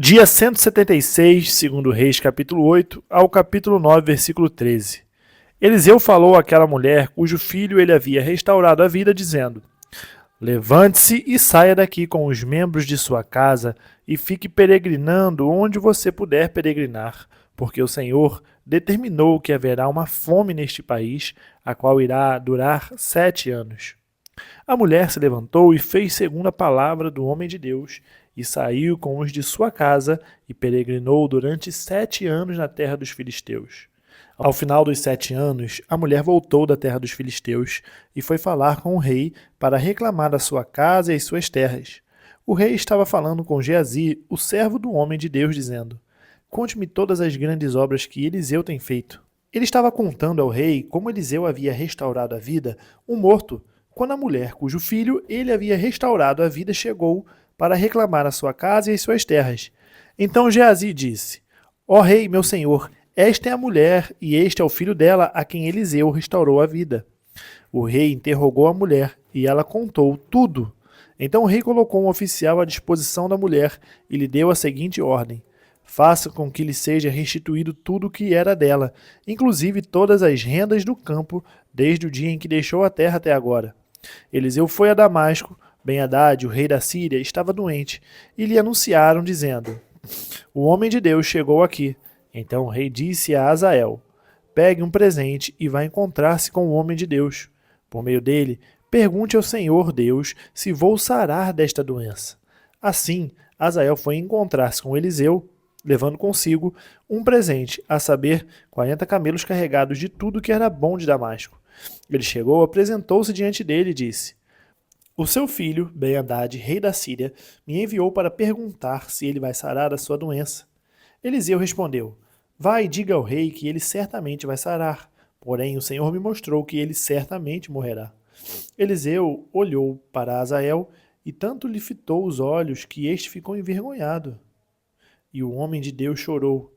Dia 176, segundo Reis, capítulo 8, ao capítulo 9, versículo 13. Eliseu falou àquela mulher cujo filho ele havia restaurado a vida, dizendo: Levante-se e saia daqui com os membros de sua casa e fique peregrinando onde você puder peregrinar, porque o Senhor determinou que haverá uma fome neste país, a qual irá durar 7 anos. A mulher se levantou e fez segundo a palavra do homem de Deus, e saiu com os de sua casa e peregrinou durante 7 anos na terra dos filisteus. Ao final dos 7 anos, a mulher voltou da terra dos filisteus e foi falar com o rei para reclamar a sua casa e as suas terras. O rei estava falando com Geazi, o servo do homem de Deus, dizendo: Conte-me todas as grandes obras que Eliseu tem feito. Ele estava contando ao rei como Eliseu havia restaurado a vida, um morto, quando a mulher cujo filho ele havia restaurado a vida chegou para reclamar a sua casa e as suas terras. Então Geazi disse: Ó rei, meu senhor, esta é a mulher e este é o filho dela a quem Eliseu restaurou a vida. O rei interrogou a mulher e ela contou tudo. Então o rei colocou um oficial à disposição da mulher e lhe deu a seguinte ordem: Faça com que lhe seja restituído tudo o que era dela, inclusive todas as rendas do campo, desde o dia em que deixou a terra até agora. Eliseu foi a Damasco. Ben-Hadad, o rei da Síria, estava doente, e lhe anunciaram, dizendo: O homem de Deus chegou aqui. Então o rei disse a Azael: Pegue um presente e vá encontrar-se com o homem de Deus. Por meio dele, pergunte ao Senhor Deus se vou sarar desta doença. Assim, Azael foi encontrar-se com Eliseu, levando consigo um presente, a saber, 40 camelos carregados de tudo que era bom de Damasco. Ele chegou, apresentou-se diante dele e disse: O seu filho, Ben-Hadad, rei da Síria, me enviou para perguntar se ele vai sarar da sua doença. Eliseu respondeu: Vai e diga ao rei que ele certamente vai sarar. Porém, o Senhor me mostrou que ele certamente morrerá. Eliseu olhou para Azael e tanto lhe fitou os olhos que este ficou envergonhado. E o homem de Deus chorou.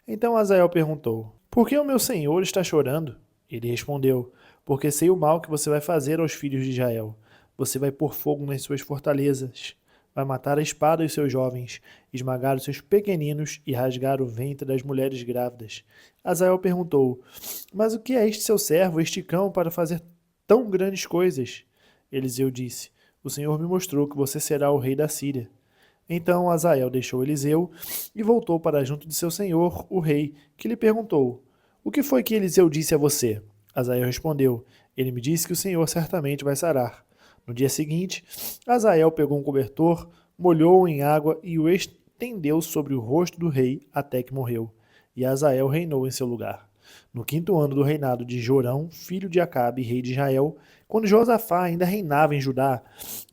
Então Azael perguntou: Por que o meu senhor está chorando? Ele respondeu: Porque sei o mal que você vai fazer aos filhos de Israel. Você vai pôr fogo nas suas fortalezas, vai matar a espada os seus jovens, esmagar os seus pequeninos e rasgar o ventre das mulheres grávidas. Azael perguntou: Mas o que é este seu servo, este cão, para fazer tão grandes coisas? Eliseu disse: O Senhor me mostrou que você será o rei da Síria. Então Azael deixou Eliseu e voltou para junto de seu senhor, o rei, que lhe perguntou: O que foi que Eliseu disse a você? Azael respondeu: Ele me disse que o Senhor certamente vai sarar. No dia seguinte, Azael pegou um cobertor, molhou-o em água e o estendeu sobre o rosto do rei até que morreu. E Azael reinou em seu lugar. No 5º ano do reinado de Jorão, filho de Acabe, rei de Israel, quando Josafá ainda reinava em Judá,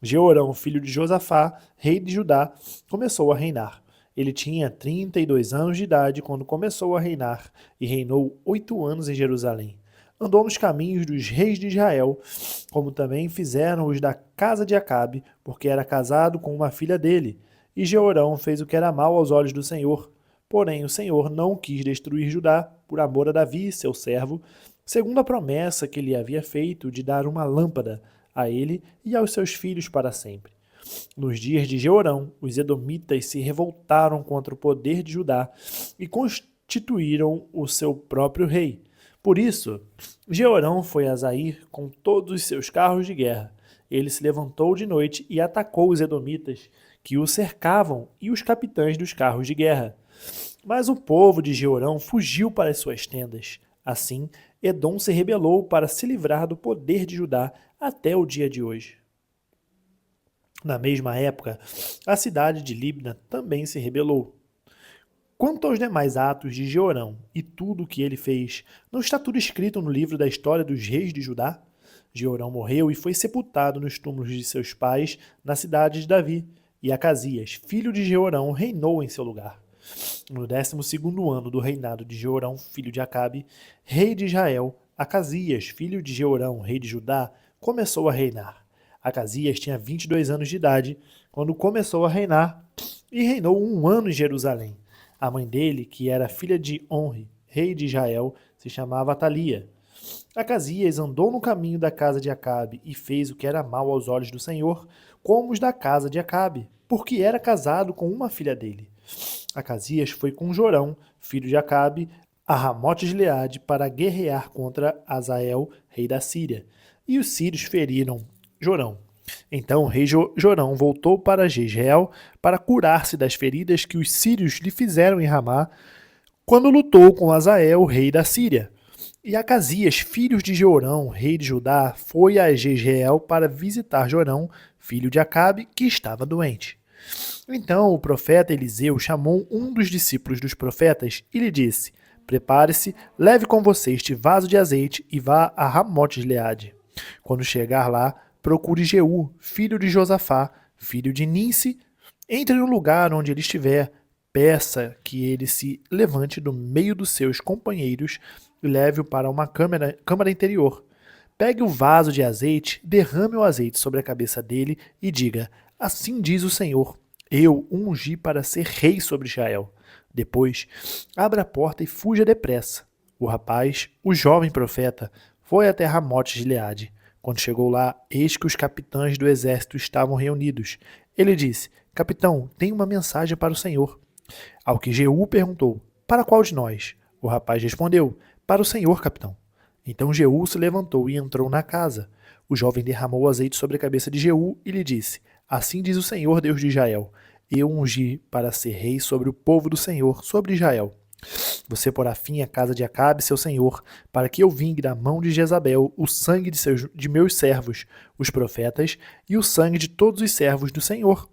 Jeorão, filho de Josafá, rei de Judá, começou a reinar. Ele tinha 32 anos de idade quando começou a reinar e reinou 8 anos em Jerusalém. Andou nos caminhos dos reis de Israel, como também fizeram os da casa de Acabe, porque era casado com uma filha dele. E Jeorão fez o que era mal aos olhos do Senhor. Porém, o Senhor não quis destruir Judá por amor a Davi, seu servo, segundo a promessa que lhe havia feito de dar uma lâmpada a ele e aos seus filhos para sempre. Nos dias de Jeorão, os edomitas se revoltaram contra o poder de Judá e constituíram o seu próprio rei. Por isso, Jeorão foi a Zair com todos os seus carros de guerra. Ele se levantou de noite e atacou os edomitas, que o cercavam, e os capitães dos carros de guerra. Mas o povo de Jeorão fugiu para as suas tendas. Assim, Edom se rebelou para se livrar do poder de Judá até o dia de hoje. Na mesma época, a cidade de Libna também se rebelou. Quanto aos demais atos de Jeorão e tudo o que ele fez, não está tudo escrito no livro da história dos reis de Judá? Jeorão morreu e foi sepultado nos túmulos de seus pais na cidade de Davi, e Acasias, filho de Jeorão, reinou em seu lugar. No 12º ano do reinado de Jeorão, filho de Acabe, rei de Israel, Acasias, filho de Jeorão, rei de Judá, começou a reinar. Acasias tinha 22 anos de idade quando começou a reinar e reinou 1 ano em Jerusalém. A mãe dele, que era filha de Onri, rei de Israel, se chamava Atalia. Acasias andou no caminho da casa de Acabe e fez o que era mal aos olhos do Senhor, como os da casa de Acabe, porque era casado com uma filha dele. Acasias foi com Jorão, filho de Acabe, a Ramote-Gileade para guerrear contra Azael, rei da Síria. E os sírios feriram Jorão. Então o rei Jorão voltou para Jezreel para curar-se das feridas que os sírios lhe fizeram em Ramá, quando lutou com Azael, rei da Síria. E Acasias, filho de Jorão, rei de Judá, foi a Jezreel para visitar Jorão, filho de Acabe, que estava doente. Então o profeta Eliseu chamou um dos discípulos dos profetas e lhe disse: prepare-se, leve com você este vaso de azeite e vá a Ramote-Gileade. Quando chegar lá, procure Jeú, filho de Josafá, filho de Ninsi, entre no lugar onde ele estiver, peça que ele se levante do meio dos seus companheiros e leve-o para uma câmara interior. Pegue o vaso de azeite, derrame o azeite sobre a cabeça dele e diga: assim diz o Senhor, eu o ungi para ser rei sobre Israel. Depois, abra a porta e fuja depressa. O rapaz, o jovem profeta, foi até Ramote-Gileade. Quando chegou lá, eis que os capitães do exército estavam reunidos. Ele disse: capitão, tenho uma mensagem para o Senhor. Ao que Jeú perguntou: para qual de nós? O rapaz respondeu: para o Senhor, capitão. Então Jeú se levantou e entrou na casa. O jovem derramou o azeite sobre a cabeça de Jeú e lhe disse: assim diz o Senhor, Deus de Israel, eu ungi para ser rei sobre o povo do Senhor, sobre Israel. Você porá fim à casa de Acabe, seu senhor, para que eu vingue da mão de Jezabel o sangue de meus servos, os profetas, e o sangue de todos os servos do Senhor.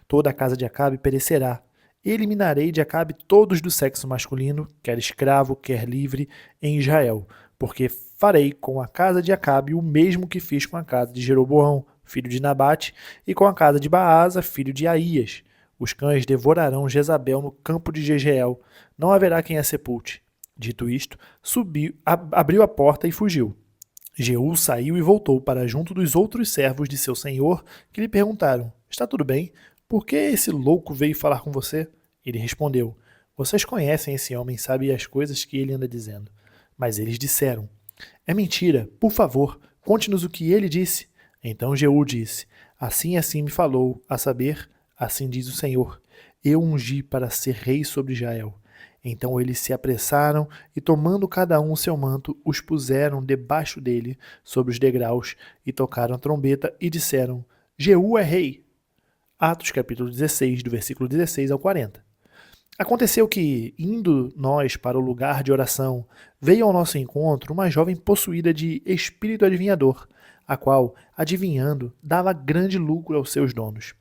Toda a casa de Acabe perecerá. Eliminarei de Acabe todos do sexo masculino, quer escravo, quer livre, em Israel, porque farei com a casa de Acabe o mesmo que fiz com a casa de Jeroboão, filho de Nabate, e com a casa de Baasa, filho de Aías. Os cães devorarão Jezabel no campo de Jezreel. Não haverá quem a sepulte. Dito isto, abriu a porta e fugiu. Jeú saiu e voltou para junto dos outros servos de seu senhor, que lhe perguntaram: está tudo bem? Por que esse louco veio falar com você? Ele respondeu: vocês conhecem esse homem e sabem as coisas que ele anda dizendo. Mas eles disseram: é mentira, por favor, conte-nos o que ele disse. Então Jeú disse: assim me falou, a saber, assim diz o Senhor, eu ungi para ser rei sobre Israel. Então eles se apressaram e, tomando cada um o seu manto, os puseram debaixo dele, sobre os degraus, e tocaram a trombeta e disseram: Jeú é rei. Atos capítulo 16, do versículo 16 ao 40. Aconteceu que, indo nós para o lugar de oração, veio ao nosso encontro uma jovem possuída de espírito adivinhador, a qual, adivinhando, dava grande lucro aos seus donos.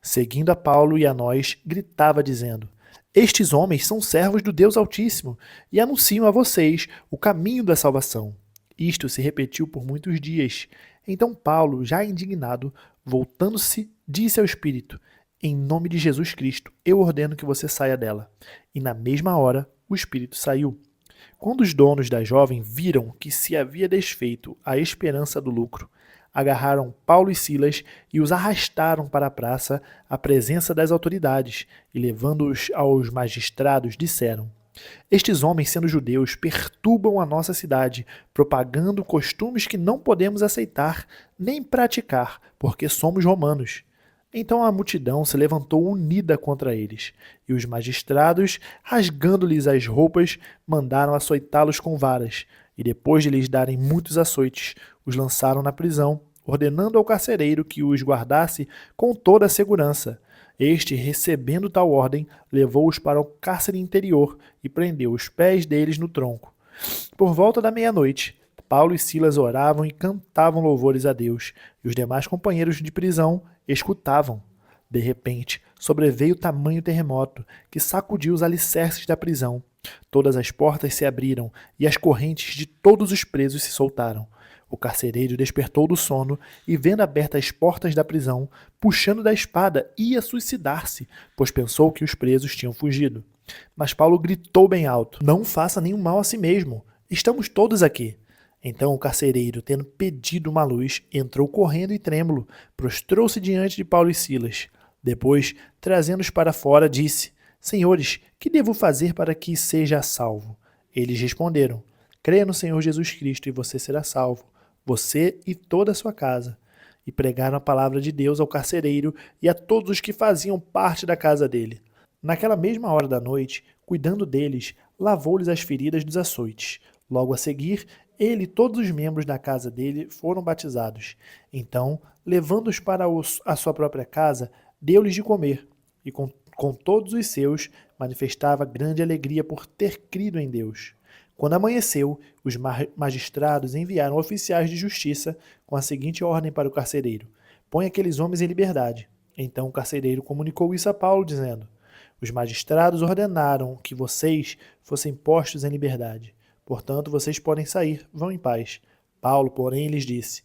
Seguindo a Paulo e a nós, gritava dizendo: estes homens são servos do Deus Altíssimo e anunciam a vocês o caminho da salvação. Isto se repetiu por muitos dias. Então Paulo, já indignado, voltando-se, disse ao espírito: em nome de Jesus Cristo, eu ordeno que você saia dela. E na mesma hora, o espírito saiu. Quando os donos da jovem viram que se havia desfeito a esperança do lucro, agarraram Paulo e Silas e os arrastaram para a praça à presença das autoridades e, levando-os aos magistrados, disseram: estes homens, sendo judeus, perturbam a nossa cidade, propagando costumes que não podemos aceitar nem praticar, porque somos romanos. Então a multidão se levantou unida contra eles, e os magistrados, rasgando-lhes as roupas, mandaram açoitá-los com varas, e depois de lhes darem muitos açoites, os lançaram na prisão, ordenando ao carcereiro que os guardasse com toda a segurança. Este, recebendo tal ordem, levou-os para o cárcere interior e prendeu os pés deles no tronco. Por volta da meia-noite, Paulo e Silas oravam e cantavam louvores a Deus, e os demais companheiros de prisão escutavam. De repente, sobreveio tamanho terremoto que sacudiu os alicerces da prisão. Todas as portas se abriram e as correntes de todos os presos se soltaram. O carcereiro despertou do sono e, vendo abertas as portas da prisão, puxando da espada, ia suicidar-se, pois pensou que os presos tinham fugido. Mas Paulo gritou bem alto: não faça nenhum mal a si mesmo. Estamos todos aqui. Então o carcereiro, tendo pedido uma luz, entrou correndo e trêmulo, prostrou-se diante de Paulo e Silas. Depois, trazendo-os para fora, disse: senhores, que devo fazer para que seja salvo? Eles responderam: creia no Senhor Jesus Cristo e você será salvo, você e toda a sua casa. E pregaram a palavra de Deus ao carcereiro e a todos os que faziam parte da casa dele. Naquela mesma hora da noite, cuidando deles, lavou-lhes as feridas dos açoites. Logo a seguir, ele e todos os membros da casa dele foram batizados. Então, levando-os para a sua própria casa, deu-lhes de comer, e com todos os seus manifestava grande alegria por ter crido em Deus. Quando amanheceu, os magistrados enviaram oficiais de justiça com a seguinte ordem para o carcereiro: põe aqueles homens em liberdade. Então o carcereiro comunicou isso a Paulo, dizendo: os magistrados ordenaram que vocês fossem postos em liberdade. Portanto, vocês podem sair, vão em paz. Paulo, porém, lhes disse: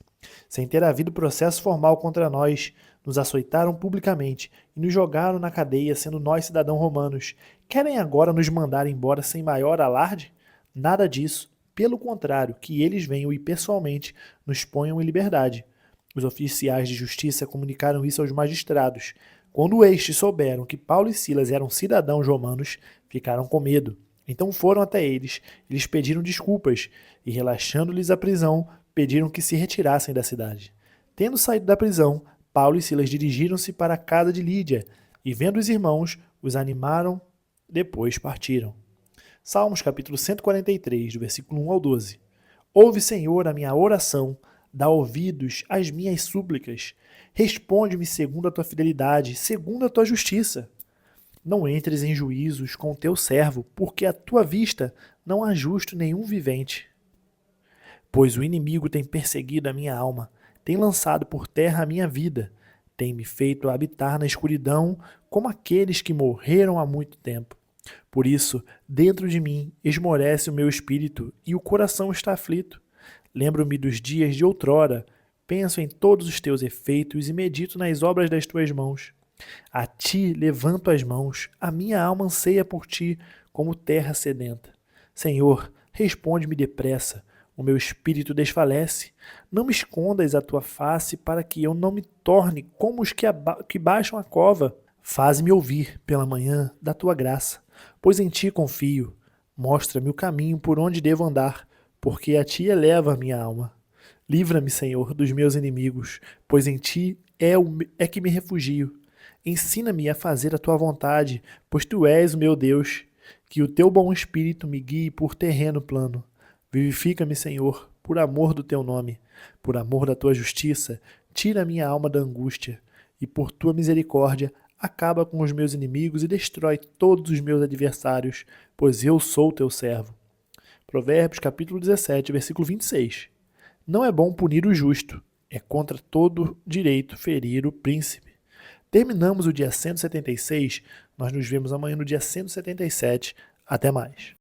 sem ter havido processo formal contra nós, nos açoitaram publicamente e nos jogaram na cadeia, sendo nós cidadãos romanos. Querem agora nos mandar embora sem maior alarde? Nada disso. Pelo contrário, que eles venham e pessoalmente nos ponham em liberdade. Os oficiais de justiça comunicaram isso aos magistrados. Quando estes souberam que Paulo e Silas eram cidadãos romanos, ficaram com medo. Então foram até eles e lhes pediram desculpas, e relaxando-lhes a prisão, pediram que se retirassem da cidade. Tendo saído da prisão, Paulo e Silas dirigiram-se para a casa de Lídia, e vendo os irmãos, os animaram, depois partiram. Salmos capítulo 143, do versículo 1 ao 12. Ouve, Senhor, a minha oração, dá ouvidos às minhas súplicas. Responde-me segundo a tua fidelidade, segundo a tua justiça. Não entres em juízos com o teu servo, porque à tua vista não há justo nenhum vivente. Pois o inimigo tem perseguido a minha alma, tem lançado por terra a minha vida, tem me feito habitar na escuridão como aqueles que morreram há muito tempo. Por isso, dentro de mim esmorece o meu espírito e o coração está aflito. Lembro-me dos dias de outrora, penso em todos os teus efeitos e medito nas obras das tuas mãos. A ti levanto as mãos, a minha alma anseia por ti, como terra sedenta. Senhor, responde-me depressa, o meu espírito desfalece. Não me escondas a tua face para que eu não me torne como os que baixam a cova. Faze-me ouvir pela manhã da tua graça, pois em ti confio. Mostra-me o caminho por onde devo andar, porque a ti eleva a minha alma. Livra-me, Senhor, dos meus inimigos, pois em ti é que me refugio. Ensina-me a fazer a tua vontade, pois tu és o meu Deus. Que o teu bom espírito me guie por terreno plano. Vivifica-me, Senhor, por amor do teu nome, por amor da tua justiça, tira a minha alma da angústia, e por tua misericórdia, acaba com os meus inimigos e destrói todos os meus adversários, pois eu sou teu servo. Provérbios capítulo 17, versículo 26. Não é bom punir o justo, é contra todo direito ferir o príncipe. Terminamos o dia 176, nós nos vemos amanhã no dia 177. Até mais.